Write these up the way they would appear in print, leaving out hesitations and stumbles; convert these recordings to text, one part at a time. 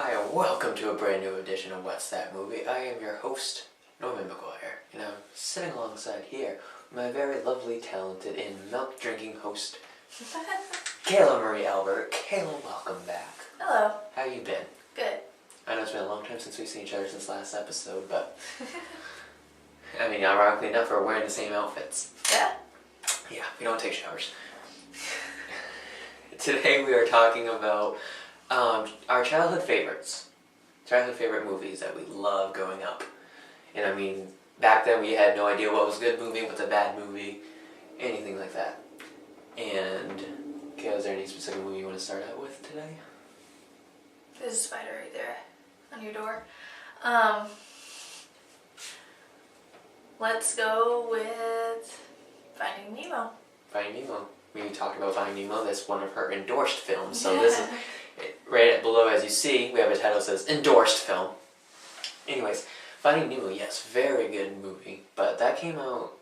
Hi, and welcome to a brand new edition of What's That Movie? I am your host, Norman McGuire, and I'm sitting alongside here my very lovely, talented, and milk-drinking host, Kayla Marie Albert. Kayla, welcome back. Hello. How you been? Good. I know it's been a long time since we've seen each other since last episode, but I mean, ironically enough, we're wearing the same outfits. Yeah? Yeah, we don't take showers. Today we are talking about our childhood favorites. Childhood favorite movies that we loved growing up. And I mean, back then we had no idea what was a good movie, what's a bad movie, anything like that. And, Kayla, is there any specific movie you want to start out with today? There's a spider right there on your door. Let's go with Finding Nemo. Finding Nemo. We talked about Finding Nemo. That's one of her endorsed films. So this is right below, as you see, we have a title that says endorsed film. Anyways, Finding Nemo, yes, very good movie. But that came out,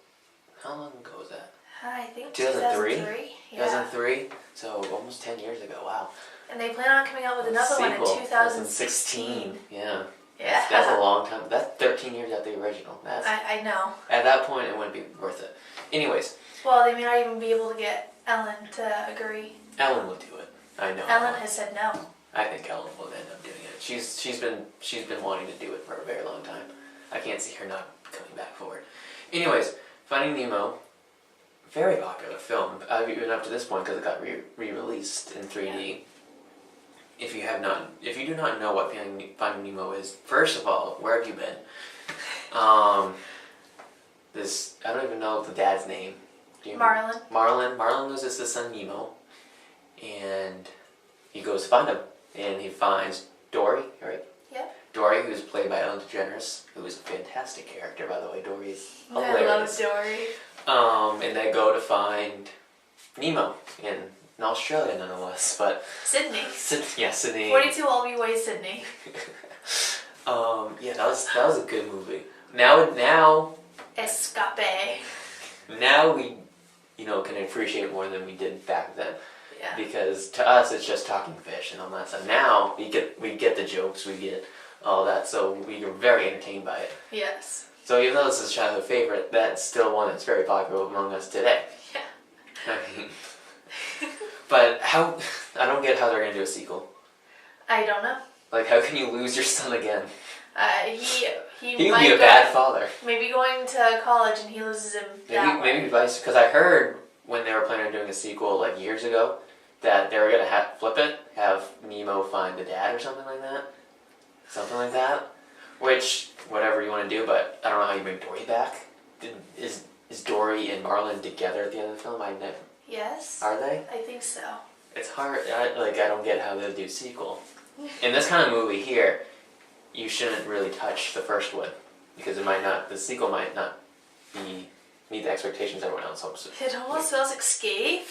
how long ago was that? I think 2003? 2003. Yeah. 2003? So almost 10 years ago, wow. And they plan on coming out with another one in 2016. Yeah. Yeah. That's a long time. That's 13 years after the original. I know. At that point, it wouldn't be worth it. Anyways. Well, they may not even be able to get Ellen to agree. Ellen would do it. I know. Ellen has said no. I think Ellen will end up doing it. She's been wanting to do it for a very long time. I can't see her not coming back for it. Anyways, Finding Nemo, very popular film. Even up to this point because it got re-released in 3D. Yeah. If you do not know what Finding Nemo is, first of all, where have you been? I don't even know the dad's name. Marlin. Marlin loses his son Nemo, and he goes to find him, and he finds Dory, right? Yeah. Dory, who's played by Ellen DeGeneres, who is a fantastic character, by the way. Dory's hilarious. I love Dory. And they go to find Nemo in Australia, nonetheless, but Sydney. Sydney. 42 Albee Way, Sydney. Yeah, that was a good movie. Now. Escape. Now we, can appreciate it more than we did back then. Yeah. Because to us, it's just talking fish and all that stuff. Now we get the jokes, we get all that, so we are very entertained by it. Yes. So even though this is a childhood favorite, that's still one that's very popular among us today. Yeah. I mean, but I don't get how they're gonna do a sequel. I don't know. Like, how can you lose your son again? He might be a bad father. Maybe going to college and he loses him that way. Maybe vice, because I heard when they were planning on doing a sequel like years ago that they were gonna flip it, have Nemo find the dad or something like that. Which, whatever you want to do, but I don't know how you bring Dory back. Is Dory and Marlin together at the end of the film? Yes. Are they? I think so. It's hard. I don't get how they'll do a sequel. In this kind of movie here, you shouldn't really touch the first one because the sequel might not meet the expectations everyone else hopes it. It almost feels like Escape.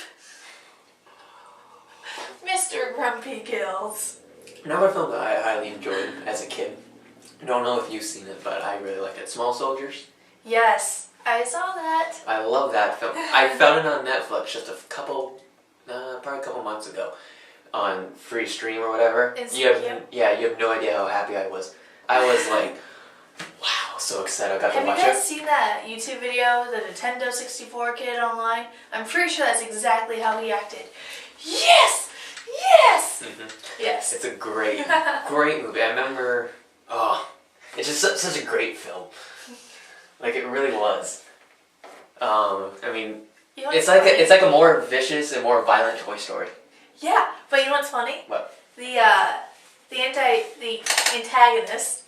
Mr. Grumpy Gills. Another film that I highly enjoyed as a kid. I don't know if you've seen it, but I really liked it. Small Soldiers. Yes, I saw that. I love that film. I found it on Netflix just probably a couple months ago, on free stream or whatever. You have no idea how happy I was. I was like, wow, so excited I got to watch it. Have you guys seen that YouTube video, the Nintendo 64 kid online? I'm pretty sure that's exactly how he acted. Yes! Yes! Mm-hmm. Yes. It's a great movie. I remember, it's just such a great film. Like, it really was. I mean, it's like a more vicious and more violent Toy Story. Yeah, but you know what's funny? What? The antagonist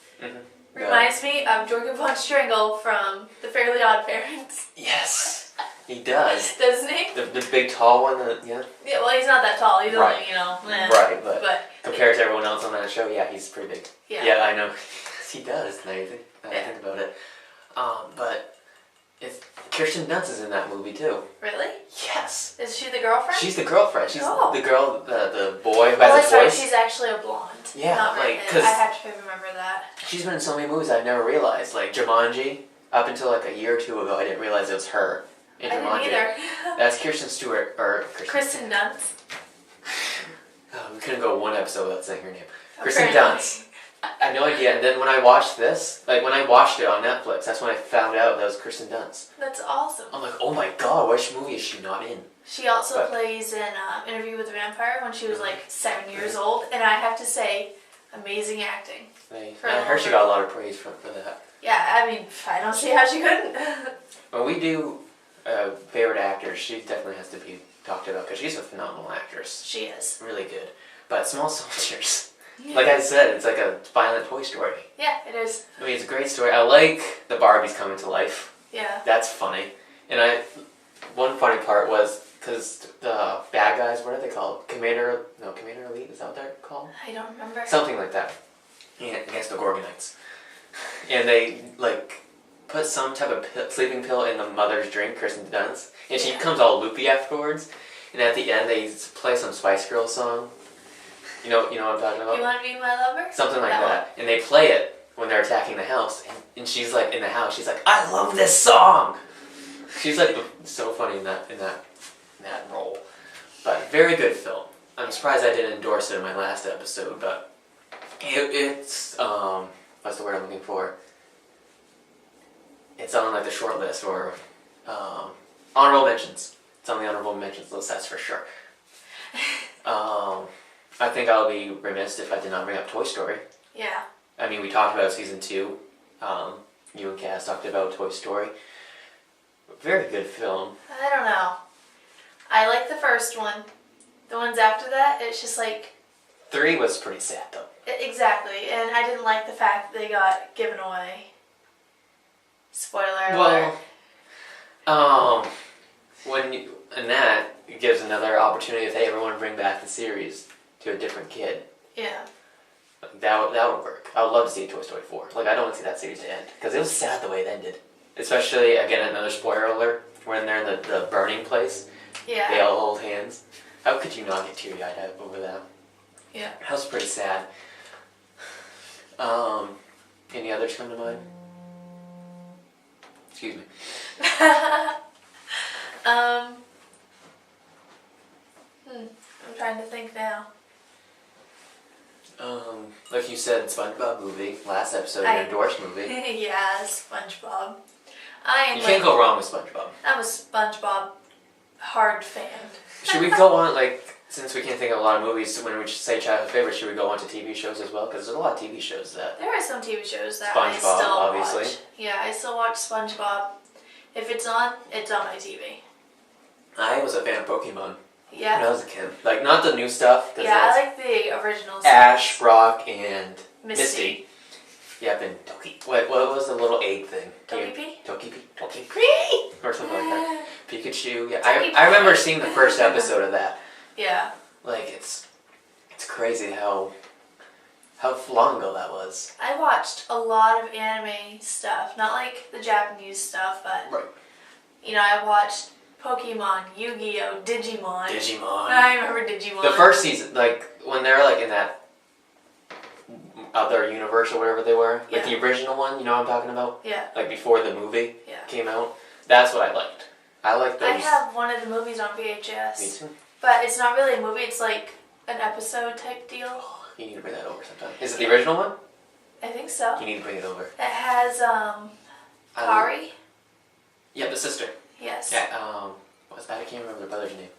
reminds me of Jorgen von Strangle from The Fairly Odd Parents. Yes, he does. Doesn't he? The big tall one, yeah. Yeah, well, he's not that tall. He's right. only, Right, but compared to everyone else on that show, yeah, he's pretty big. Yeah, I know. He does, now you think about it. But Kirsten Dunst is in that movie too. Really? Yes. Is she the girlfriend? She's the girlfriend. She's the girl, the boy who has a voice. She's actually a blonde. Yeah, not because I have to remember that. She's been in so many movies I've never realized. Like Jumanji, up until like a year or two ago, I didn't realize it was her in Jumanji. I didn't either. That's Kirsten Stewart or Kristen Dunst. We couldn't go one episode without saying her name. Kristen Dunst. I had no idea. And then when I watched this, like when I watched it on Netflix, that's when I found out that was Kristen Dunst. That's awesome. I'm like, oh my god, which movie is she not in? She also plays in Interview with the Vampire when she was like 7 years old, and I have to say, amazing acting. I heard she got a lot of praise for that. Yeah, I mean, I don't see how she couldn't. When we do favorite actors, she definitely has to be talked about because she's a phenomenal actress. She is. Really good. But Small Soldiers, like I said, it's like a violent Toy Story. Yeah, it is. I mean, it's a great story. I like the Barbies coming to life. Yeah. That's funny. And one funny part was because the bad guys, what are they called? Commander Elite, is that what they're called? I don't remember. Something like that. Yeah, against the Gorgonites. And they, like, put some type of sleeping pill in the mother's drink, Kristen Dunst, and she comes all loopy afterwards. And at the end, they play some Spice Girls song. You know what I'm talking about? You Want to Be My Lover? Something like that. And they play it when they're attacking the house. And she's like, in the house, she's like, I love this song! She's like so funny in that role. But very good film. I'm surprised I didn't endorse it in my last episode, but it's what's the word I'm looking for? It's on like the short list or honorable mentions. It's on the honorable mentions list, that's for sure. I think I'll be remiss if I did not bring up Toy Story. Yeah. I mean, we talked about season 2. You and Cass talked about Toy Story. Very good film. I don't know. I like the first one. The ones after that, it's just like... 3 was pretty sad, though. Exactly, and I didn't like the fact that they got given away. Spoiler alert. Well, it gives another opportunity if they ever want to bring back the series to a different kid. Yeah. That would work. I would love to see Toy Story 4. Like, I don't want to see that series to end. Because it was sad the way it ended. Especially, again, another spoiler alert, when they're in the burning place. Yeah. They all hold hands. How could you not get teary-eyed over that? Yeah. That was pretty sad. Any others come to mind? Excuse me. I'm trying to think now. Like you said, SpongeBob movie, last episode, an endorsed movie. Yeah, SpongeBob. You can't go wrong with SpongeBob. I'm a SpongeBob hard fan. Should we go on, like, since we can't think of a lot of movies, when we say childhood favorites, should we go on to TV shows as well? Because there's a lot of TV shows that... There are some TV shows that SpongeBob, I still obviously. watch. Yeah, I still watch SpongeBob. If it's on my TV. I was a fan of Pokemon Yeah. when I was a kid. Like, not the new stuff. Yeah, I like the original Ash, Brock, and Misty. Yep, and Toki. What was the little egg thing? Togepi? Togepi? Or something like that. Pikachu. Yeah, I remember seeing the first episode of that. Yeah. Like, it's crazy how long ago that was. I watched a lot of anime stuff. Not like the Japanese stuff, but... Right. You know, I watched Pokemon, Yu-Gi-Oh, Digimon. I remember Digimon. The first season, like, when they're, like, in that other universe or whatever they were. Like, the original one, you know what I'm talking about? Yeah. Like, before the movie came out. That's what I liked. I like those. I have one of the movies on VHS. Me too. But it's not really a movie, it's like an episode type deal. Oh, you need to bring that over sometime. Is it the original one? I think so. You need to bring it over. It has, Kari. Yeah, the sister. Yes. Yeah, I can't remember the brother's name.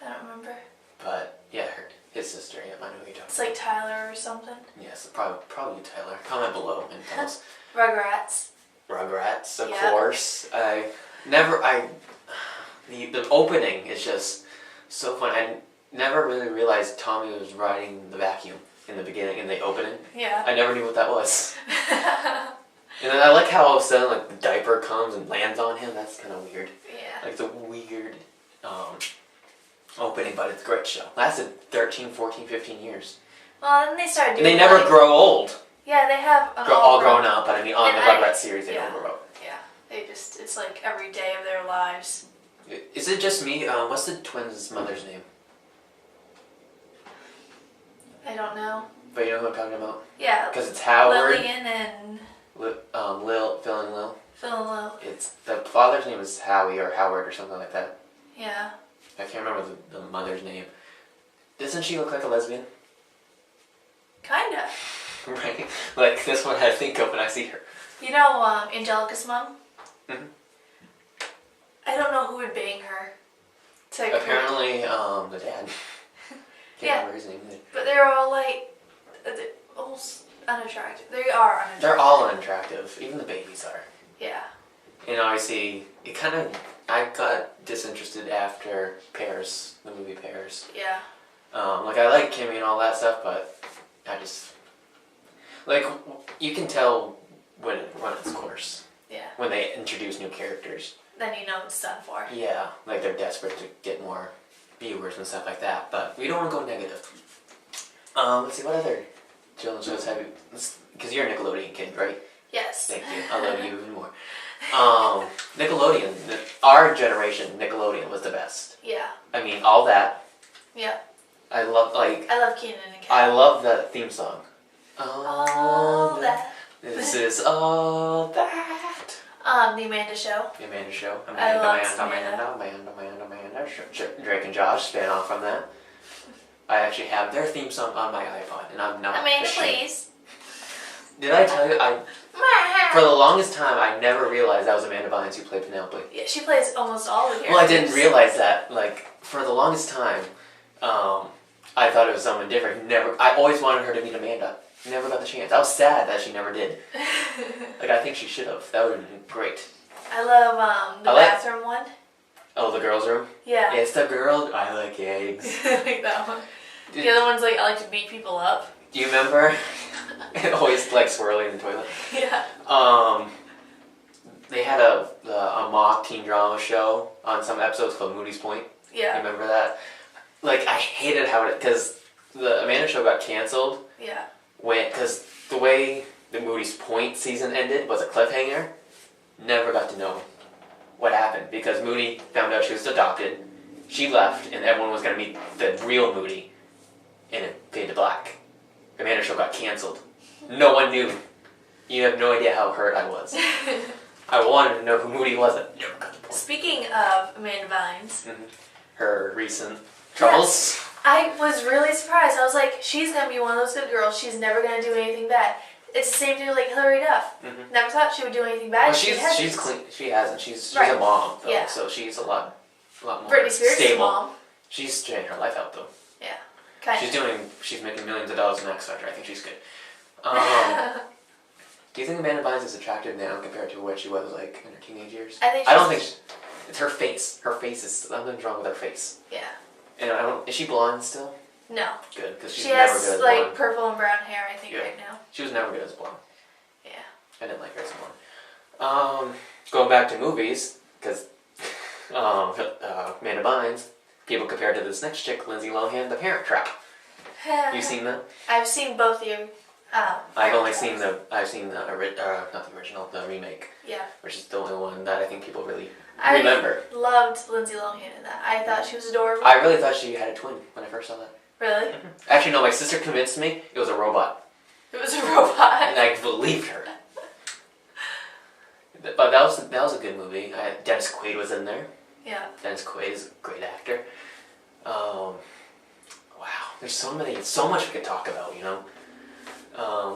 I don't remember. But, yeah, his sister. Yeah, I know who you're talking It's like Tyler or something. Yes, probably Tyler. Comment below and tell us. Rugrats. Rugrats, of course. The opening is just so fun. I never really realized Tommy was riding the vacuum in the beginning, in the opening. Yeah. I never knew what that was. And then I like how all of a sudden, like, the diaper comes and lands on him. That's kind of weird. Yeah. Like, it's a weird opening, but it's a great show. Lasted 13, 14, 15 years. Well, then they started doing... And they never grow old. Yeah, they have... all grown up, but I mean, on the Rugrats series, they don't grow up. Yeah. It's like every day of their lives. Is it just me? What's the twins' mother's name? I don't know. But you know who I'm talking about? Yeah. Because it's Howard. Lillian and... Phil and Lil. Phil and Lil. It's the father's name is Howie or Howard or something like that. Yeah. I can't remember the mother's name. Doesn't she look like a lesbian? Kinda. Right? Like, that's what I think of when I see her. You know, Angelica's mom? Mhm. I don't know who would bang her. Apparently, the dad. Can't remember his name either. But they're all like, almost unattractive. They are unattractive. They're all unattractive. Even the babies are. Yeah. And obviously, I got disinterested after Pears, the movie Pears. Yeah. Like, I like Kimmy and all that stuff, but I just, like, you can tell when it runs its course. Yeah. When they introduce new characters. Then you know it's done for. Yeah, like they're desperate to get more viewers and stuff like that, but we don't want to go negative. Let's see, what other children's shows have you, because you're a Nickelodeon kid, right? Yes. Thank you, I love you even more. Nickelodeon, our generation, Nickelodeon was the best. Yeah. I mean, all that. Yeah. I love Kenan and Kel. I love that theme song. All that. This is all that. The Amanda Show. The Amanda Show. I love Amanda. Drake and Josh span off from that. I actually have their theme song on my iPod, and I'm not Amanda, ashamed. please. Did I tell you? For the longest time, I never realized that was Amanda Bynes who played Penelope. Yeah, she plays almost all the characters. Well, I didn't realize that. Like, for the longest time, I thought it was someone different. I always wanted her to meet Amanda. Never got the chance. I was sad that she never did. Like, I think she should have. That would have been great. I love the bathroom one. Oh, the girls' room? Yeah. It's the girl. I like eggs. I like that one. The other one's like, I like to beat people up. Do you remember? Always like swirling in the toilet. Yeah. They had a mock teen drama show on some episodes called Moody's Point. Yeah. You remember that? Like, I hated how because the Amanda Show got canceled. Yeah. Because the way the Moody's Point season ended was a cliffhanger. Never got to know what happened because Moody found out she was adopted. She left, and everyone was going to meet the real Moody, and it faded to black. Amanda Show got canceled. No one knew. You have no idea how hurt I was. I wanted to know who Moody was. I never got the point. Speaking of Amanda Bynes, her recent troubles. Yes. I was really surprised. I was like, she's gonna be one of those good girls. She's never gonna do anything bad. It's the same thing with like Hilary Duff. Never thought she would do anything bad. Well, she's clean. She hasn't. She's Right. a mom though, Yeah. so she's a lot more Britney Spears' stable. mom. She's trying her life out though. Yeah. Kind She's making millions of dollars in X Factor. I think she's good. Do you think Amanda Bynes is attractive now compared to what she was like in her teenage years? I think. It's her face. Her face is something's wrong with her face. Yeah. And is she blonde still? No. Good, because she's She never has good as like blonde. purple and brown hair. I think Yeah. right now. She was never good as blonde. Yeah. I didn't like her as blonde. Going back to movies, because Amanda Bynes, people compare to this next chick, Lindsay Lohan, The Parent Trap. You seen that? I've seen both of you. I've only seen not the original, the remake. Yeah. Which is the only one that I think people really I remember. loved Lindsay Lohan in that. I thought she was adorable. I really thought she had a twin when I first saw that. Really? Actually, no, my sister convinced me it was a robot. It was a robot. And I believed her. But that was a good movie. Dennis Quaid was in there. Yeah. Dennis Quaid is a great actor. Wow, there's so much we could talk about, you know.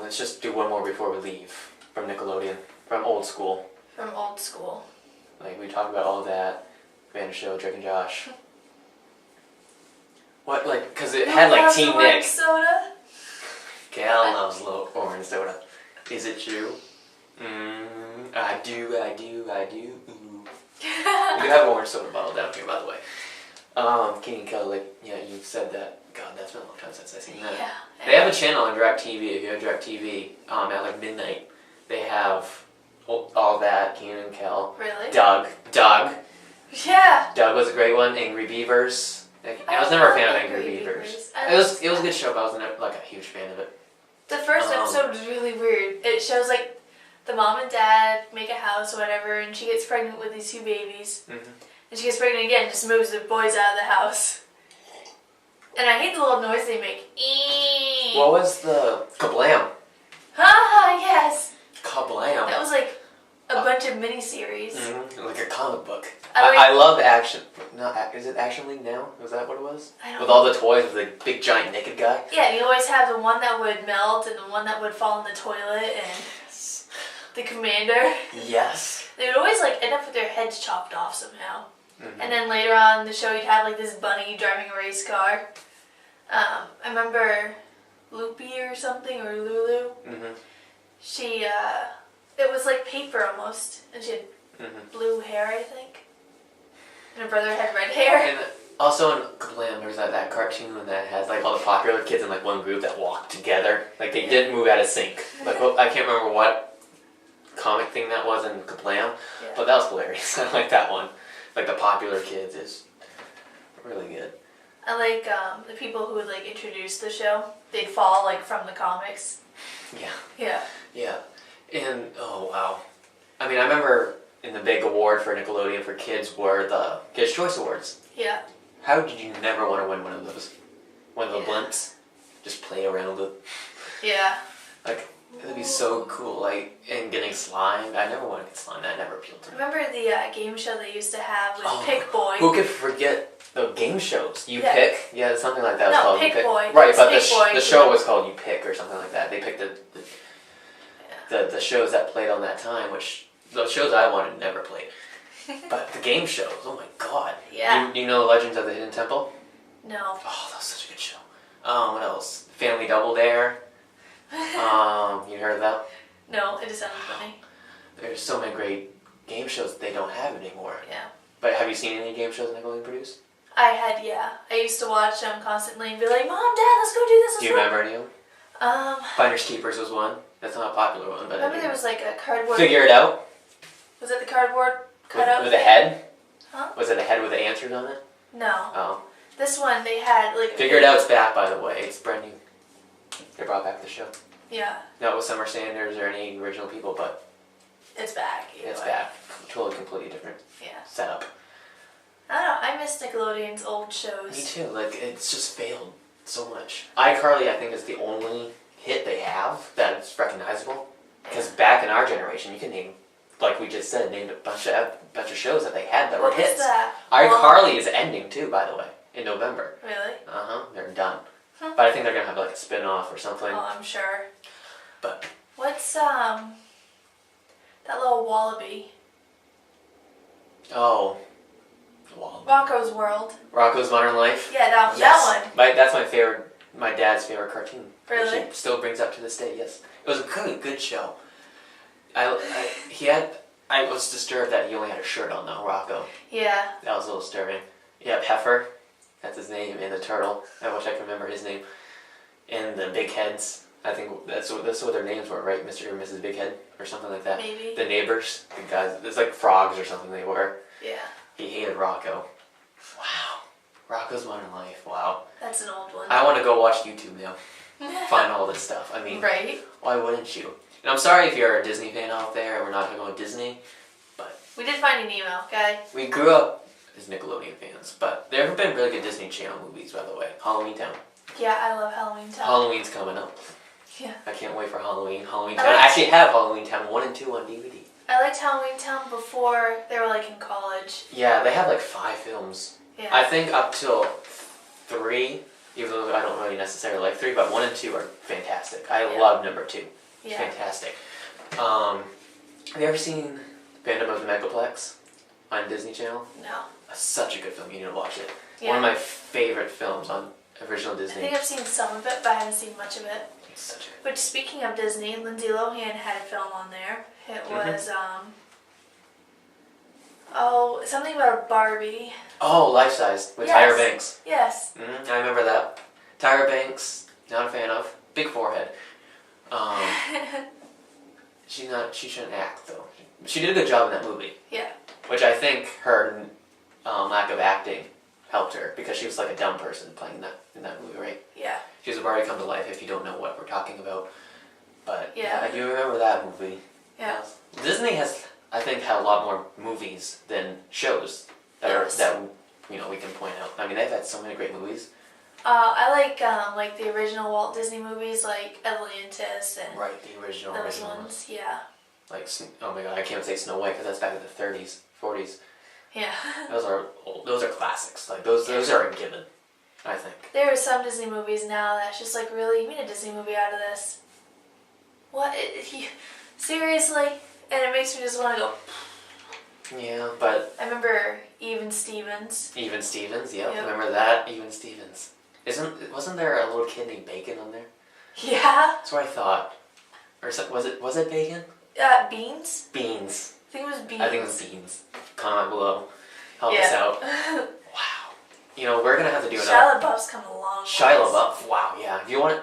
Let's just do one more before we leave from Nickelodeon, from old school. From old school. Like we talked about all of that, Amanda Show, Drake and Josh. What, like, because it had like Team Nick. Soda? Gal loves little orange soda. Is it true? I do. Ooh. We have an orange soda bottle down here, by the way. King and Kayla, like, yeah, you said that. God, that's been a long time since I've seen that. Yeah. They have a channel on DirecTV. If you have DirecTV, at like midnight, they have all that. Keenan and Kel. Really? Doug. Yeah. Doug was a great one. Angry Beavers. I was never a fan of Angry Beavers. It was a good show, but I wasn't like a huge fan of it. The first episode was really weird. It shows like the mom and dad make a house or whatever, and she gets pregnant with these two babies. And she gets pregnant again, just moves the boys out of the house. And I hate the little noise they make. Eee. What was the kablam? Ah, yes. Kablam. That was like a bunch of miniseries. Like a comic book. I I love Action. Is it Action League now? Was that what it was? I don't With know. all the toys with the big giant naked guy. Yeah, you always have the one that would melt and the one that would fall in the toilet and the commander. Yes. They would always like end up with their heads chopped off somehow. And then later on in the show, you'd have like this bunny driving a race car. I remember Loopy or something, or Lulu. She, it was like paper almost, and she had blue hair, I think. And her brother had red hair. And also in Glam, there's that cartoon that has like all the popular kids in like one group that walk together. Like they didn't move out of sync. Like I can't remember what comic thing that was in Kablam, but that was hilarious. I like that one. Like the popular kids is really good. I like the people who would like introduce the show. They'd fall like from the comics. Yeah. And oh wow. I mean, I remember in the big award for Nickelodeon for kids were the Kids' Choice Awards. Yeah. How did you never want to win one of those? One of the blimps? Just play around with it. Yeah. Like, it'd be so cool. Like, and getting slimed. I never wanted to get slimed. That never appealed to me. Remember the game show they used to have with Pick Boy? Who could forget the game shows? You Pick? Yeah, something like that was called Pick You Pick. Boy. Right, but Pick Boy. the show was called You Pick or something like that. They picked the shows that played on that time, which the shows I wanted never played. But the game shows, oh my god. Yeah. You know Legends of the Hidden Temple? No. Oh, that was such a good show. What else? Family Double Dare. You heard of that? No, it just sounded funny. There's so many great game shows that they don't have anymore. Yeah. But have you seen any game shows Nickelodeon produced? I had, yeah. I used to watch them constantly and be like, Mom, Dad, let's go do this. Do you remember any of them? Um, Finders Keepers was one. That's not a popular one, but remember there was like a cardboard. Figure It Out. Was it the cardboard cutout? With a head? Huh? Was it a head with the answers on it? No. Oh. This one they had like. Figure It Out's back, by the way. It's brand new. They brought back the show. Yeah. Not with Summer Sanders or any original people, but it's back. It's back. Totally, completely different setup. I don't know. I miss Nickelodeon's old shows. Me too. Like, it's just failed so much. iCarly, I think, is the only hit they have that's recognizable. Because back in our generation, you can name, like we just said, named a bunch of shows that they had that were hits. iCarly is ending too, by the way, in November. Really? They're done. But I think they're gonna have like a spin-off or something. Oh, I'm sure. But what's that little wallaby? Oh, wallaby. Rocco's World. Rocco's Modern Life. Yeah, that one. That's my favorite. My dad's favorite cartoon. Really? Which he still brings up to this day. Yes, it was a good show. I was disturbed that he only had a shirt on though, Rocco. Yeah. That was a little disturbing. Yeah, Heifer. That's his name, and the turtle. I wish I could remember his name. And the big heads. I think that's what their names were, right? Mr. or Mrs. Big Head or something like that. Maybe. The neighbors, the guys. It's like frogs or something they were. Yeah. He hated Rocco. Wow. Rocco's Modern Life. Wow. That's an old one. I want to go watch YouTube now. Find all this stuff. I mean, right? Why wouldn't you? And I'm sorry if you're a Disney fan out there and we're not talking about Disney, but we did find an email, okay? We grew up as Nickelodeon fans, but there have been really good Disney Channel movies, by the way. Halloween Town. Yeah, I love Halloween Town. Halloween's coming up. Yeah. I can't wait for Halloween. Halloween Town. I actually have Halloween Town 1 and 2 on DVD. I liked Halloween Town before they were like in college. Yeah, they have like 5 films. Yeah. I think up till 3, even though I don't really necessarily like 3, but 1 and 2 are fantastic. I love number 2. It's fantastic. Have you ever seen Phantom of the Megaplex on Disney Channel? No. That's such a good film. You need to watch it. Yeah. One of my favorite films on original Disney. I think I've seen some of it, but I haven't seen much of it. It's such a... But speaking of Disney, Lindsay Lohan had a film on there. It was, something about a Barbie. Oh, Life Size with Tyra Banks. Yes. I remember that. Tyra Banks, not a fan of. Big forehead. She shouldn't act though. She did a good job in that movie. Yeah. Which I think her lack of acting helped her because she was like a dumb person playing in that movie, right? Yeah. She was a Barbie come to life if you don't know what we're talking about. But yeah, I do remember that movie. Yeah. Disney has, I think, had a lot more movies than shows that we can point out. I mean, they've had so many great movies. I like the original Walt Disney movies, like Atlantis and right, the original ones. Yeah. Like, oh my god, I can't say Snow White because that's back in the 30s, 40s. Yeah. Those are classics. Like those are a given, I think. There are some Disney movies now that's just like, really, you made a Disney movie out of this? What? Seriously? And it makes me just want to go. Yeah, but I remember Even Stevens. Even Stevens, yep. Remember that? Even Stevens. Wasn't there a little kid named Bacon on there? Yeah. That's what I thought. Or was it Bacon? Beans? Beans. I think it was Beans. I think it was Beans. Comment below. Help us out. Wow. You know, we're gonna have to do another. Shia LaBeouf's come a long way. Shia LaBeouf. Wow. Yeah. If you want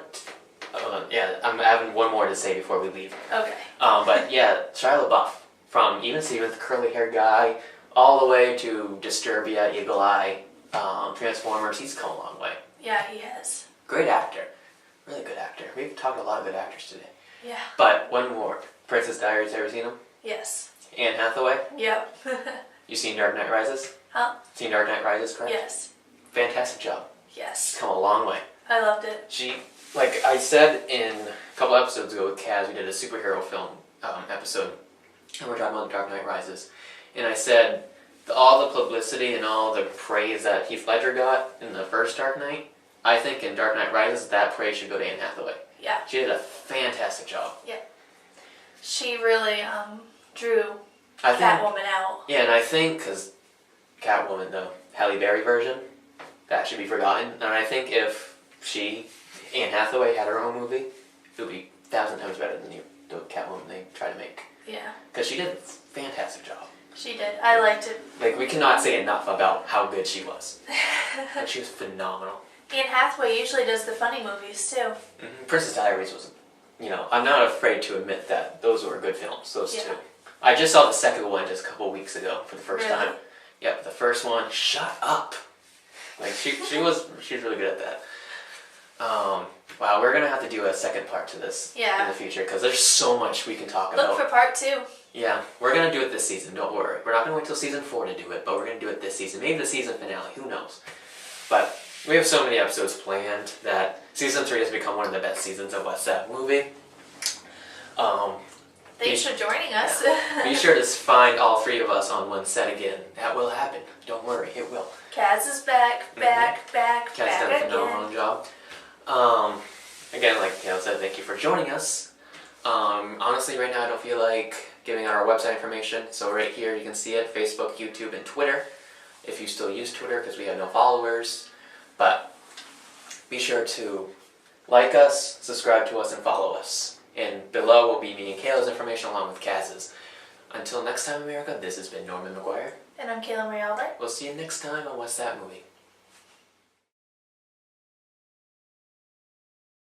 yeah, I'm having one more to say before we leave. Okay. But yeah, Shia LaBeouf, from Even Stevens, the curly haired guy, all the way to Disturbia, Eagle Eye, Transformers. He's come a long way. Yeah, he has. Great actor. Really good actor. We've talked a lot of good actors today. Yeah. But one more. Princess Diaries, ever seen him? Yes. Anne Hathaway? Yep. You seen Dark Knight Rises? Huh? Seen Dark Knight Rises, correct? Yes. Fantastic job. Yes. Come a long way. I loved it. She, like I said in a couple episodes ago with Kaz, we did a superhero film episode, and we're talking about Dark Knight Rises. And I said, all the publicity and all the praise that Heath Ledger got in the first Dark Knight, I think in Dark Knight Rises, that praise should go to Anne Hathaway. Yeah. She did a fantastic job. Yeah. She really drew I think, Catwoman out. Yeah, and I think, because Catwoman, the Halle Berry version, that should be forgotten. And I think if Anne Hathaway, had her own movie, it would be 1,000 times better than the Catwoman they try to make. Yeah. Because she did a fantastic job. She did. I liked it. Like, we cannot say enough about how good she was. Like, she was phenomenal. Anne Hathaway usually does the funny movies, too. Mm-hmm. Princess Diaries was, I'm not afraid to admit that those were good films, those two. I just saw the second one just a couple weeks ago for the first time. Yep, the first one, shut up. Like, she was really good at that. Wow, we're gonna have to do a second part to this in the future because there's so much we can talk about. Look for part 2. Yeah, we're gonna do it this season. Don't worry. We're not gonna wait till season 4 to do it, but we're gonna do it this season. Maybe the season finale. Who knows? But we have so many episodes planned that season 3 has become one of the best seasons of What's That Movie. Thanks for joining us. Yeah. Be sure to find all 3 of us on one set again. That will happen. Don't worry, it will. Kaz is back. Kaz done a phenomenal job. Again, like Kayla said, thank you for joining us. Honestly, right now I don't feel like giving out our website information, so right here you can see it, Facebook, YouTube, and Twitter, if you still use Twitter, because we have no followers. But be sure to like us, subscribe to us, and follow us. And below will be me and Kayla's information along with Kaz's. Until next time, America, this has been Norman McGuire. And I'm Kayla Marie Albright. We'll see you next time on What's That Movie.